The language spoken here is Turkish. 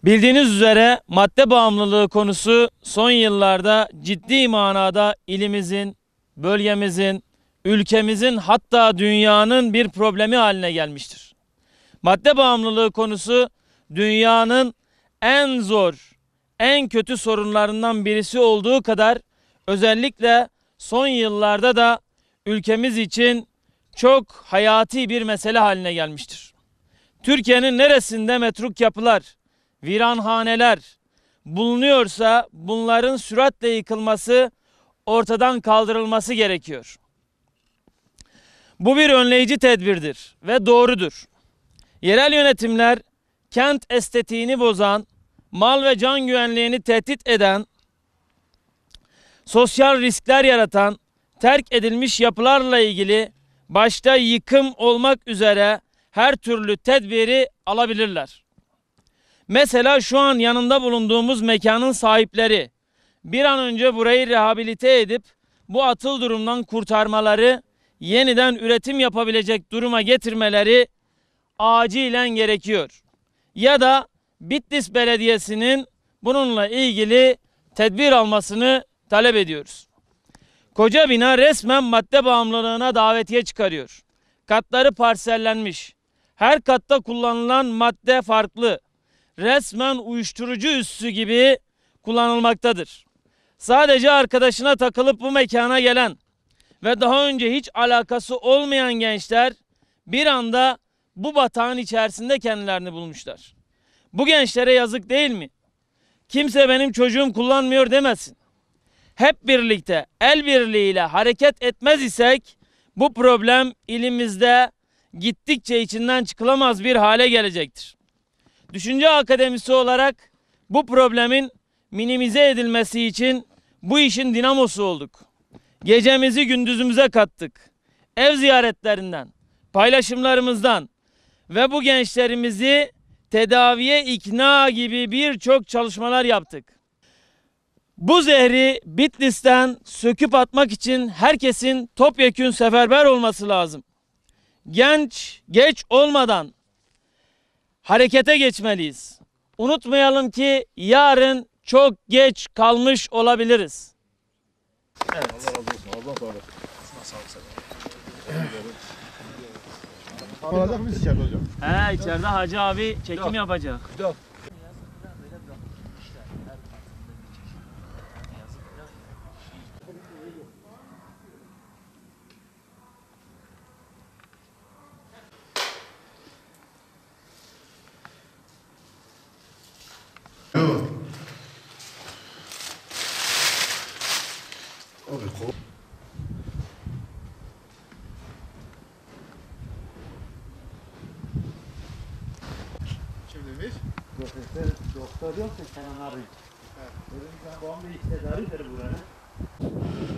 Bildiğiniz üzere madde bağımlılığı konusu son yıllarda ciddi manada ilimizin, bölgemizin, ülkemizin hatta dünyanın bir problemi haline gelmiştir. Madde bağımlılığı konusu dünyanın en zor, en kötü sorunlarından birisi olduğu kadar özellikle son yıllarda da ülkemiz için çok hayati bir mesele haline gelmiştir. Türkiye'nin neresinde metruk yapılar, viranhaneler bulunuyorsa bunların süratle yıkılması, ortadan kaldırılması gerekiyor. Bu bir önleyici tedbirdir ve doğrudur. Yerel yönetimler kent estetiğini bozan, mal ve can güvenliğini tehdit eden, sosyal riskler yaratan, terk edilmiş yapılarla ilgili başta yıkım olmak üzere her türlü tedbiri alabilirler. Mesela şu an yanında bulunduğumuz mekanın sahipleri bir an önce burayı rehabilite edip bu atıl durumdan kurtarmaları, yeniden üretim yapabilecek duruma getirmeleri acilen gerekiyor. Ya da Bitlis Belediyesi'nin bununla ilgili tedbir almasını talep ediyoruz. Koca bina resmen madde bağımlılığına davetiye çıkarıyor. Katları parsellenmiş. Her katta kullanılan madde farklı. Resmen uyuşturucu üssü gibi kullanılmaktadır. Sadece arkadaşına takılıp bu mekana gelen ve daha önce hiç alakası olmayan gençler bir anda bu batağın içerisinde kendilerini bulmuşlar. Bu gençlere yazık değil mi? Kimse benim çocuğum kullanmıyor demesin. Hep birlikte el birliğiyle hareket etmez isek bu problem ilimizde gittikçe içinden çıkılamaz bir hale gelecektir. Düşünce Akademisi olarak bu problemin minimize edilmesi için bu işin dinamosu olduk. Gecemizi gündüzümüze kattık. Ev ziyaretlerinden, paylaşımlarımızdan ve bu gençlerimizi tedaviye ikna gibi birçok çalışmalar yaptık. Bu zehri Bitlis'ten söküp atmak için herkesin topyekün seferber olması lazım. Geç olmadan harekete geçmeliyiz. Unutmayalım ki yarın çok geç kalmış olabiliriz. Evet. Allah razı olsun. Allah razı olsun. Sağ olun. Olacak mıyız içeride hocam? İçeride Hacı abi çekim yapacak. Güzel. Kimdeymiş? Doktor yok da Kenan abi. Dedim ben babam bir tedavi ederim buraya.